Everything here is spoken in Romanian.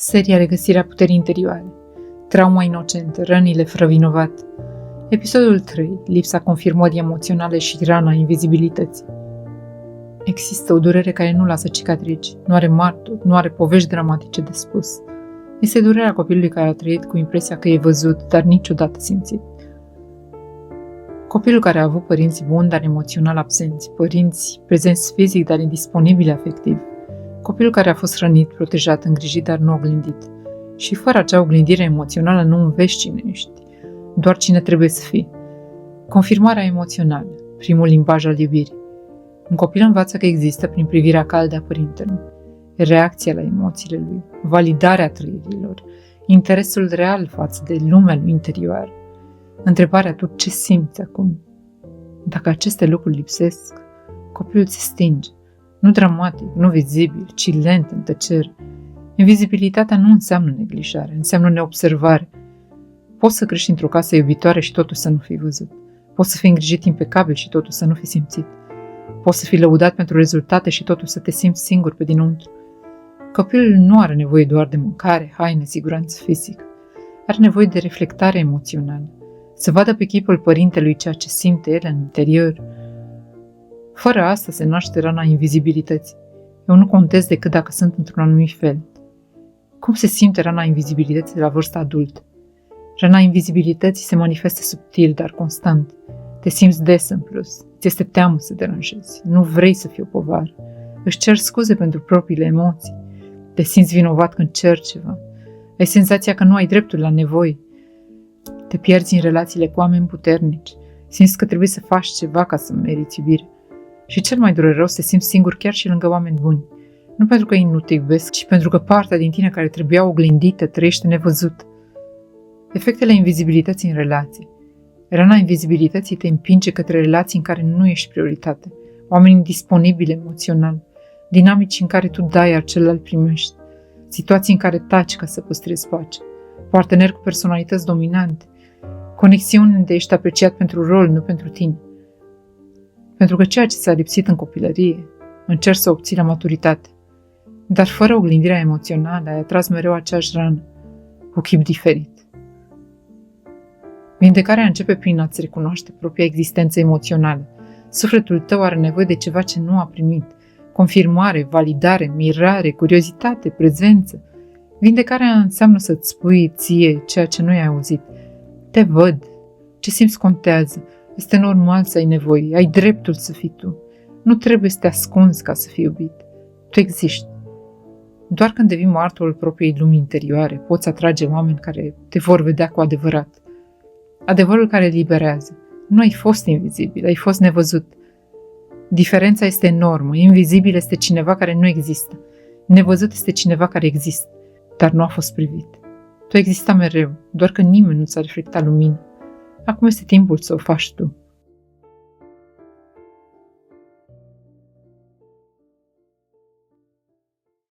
Seria Regăsirea puterii interioare. Trauma inocentă, rănile fără vinovat. Episodul 3. Lipsa confirmării emoționale și rana invizibilității. Există o durere care nu lasă cicatrici, nu are martori, nu are povești dramatice de spus. Este durerea copilului care a trăit cu impresia că e văzut, dar niciodată simțit. Copilul care a avut părinți buni, dar emoțional absenți, părinți prezenți fizic, dar indisponibili afectiv. Copilul care a fost rănit, protejat, îngrijit, dar nu oglindit. Și fără acea oglindire emoțională nu înveți cine ești, doar cine trebuie să fii. Confirmarea emoțională, primul limbaj al iubirii. Un copil învață că există prin privirea caldă a părintelui, reacția la emoțiile lui, validarea trăirilor, interesul real față de lumea lui interioară. Întrebarea: tu ce simți acum? Dacă aceste lucruri lipsesc, copilul se stinge. Nu dramatic, nu vizibil, ci lent, în tăcere. Invizibilitatea nu înseamnă neglijare, înseamnă neobservare. Poți să crești într-o casă iubitoare și totuși să nu fii văzut. Poți să fii îngrijit impecabil și totuși să nu fii simțit. Poți să fii lăudat pentru rezultate și totuși să te simți singur pe dinăuntru. Copilul nu are nevoie doar de mâncare, haine, siguranță fizică. Are nevoie de reflectare emoțională. Să vadă pe chipul părintelui ceea ce simte el în interior. Fără asta se naște rana invizibilității. Eu nu contez decât dacă sunt într-un anumit fel. Cum se simte rana invizibilității la vârsta adultă? Rana invizibilității se manifestă subtil, dar constant. Te simți des în plus. Ți este teamă să deranjezi. Nu vrei să fii o povară. Își ceri scuze pentru propriile emoții. Te simți vinovat când ceri ceva. Ai senzația că nu ai dreptul la nevoi. Te pierzi în relațiile cu oameni puternici. Simți că trebuie să faci ceva ca să meriți iubire. Și cel mai dureros, te simți singur chiar și lângă oameni buni. Nu pentru că ei nu te iubesc, ci pentru că partea din tine care trebuia oglindită trăiește nevăzut. Efectele invizibilității în relații. Rana invizibilității te împinge către relații în care nu ești prioritate. Oameni indisponibili emoțional. Dinamici în care tu dai, iar celălalt primești. Situații în care taci ca să păstrezi pace. Parteneri cu personalități dominante. Conexiuni unde ești apreciat pentru rol, nu pentru tine. Pentru că ceea ce ți-a lipsit în copilărie, încerci să obții la maturitate. Dar fără oglindirea emoțională, ai atras mereu aceeași rană, cu chip diferit. Vindecarea începe prin a-ți recunoaște propria existență emoțională. Sufletul tău are nevoie de ceva ce nu a primit. Confirmare, validare, mirare, curiozitate, prezență. Vindecarea înseamnă să-ți spui ție ceea ce nu ai auzit. Te văd. Ce simți contează. Este normal să ai nevoie. Ai dreptul să fii tu. Nu trebuie să te ascunzi ca să fii iubit. Tu existi. Doar când devii martorul propriei lumi interioare, poți atrage oameni care te vor vedea cu adevărat. Adevărul care eliberează. Nu ai fost invizibil, ai fost nevăzut. Diferența este enormă. Invizibil este cineva care nu există. Nevăzut este cineva care există, dar nu a fost privit. Tu exista mereu, doar că nimeni nu ți-a reflectat lumina. Acum este timpul să o faci tu.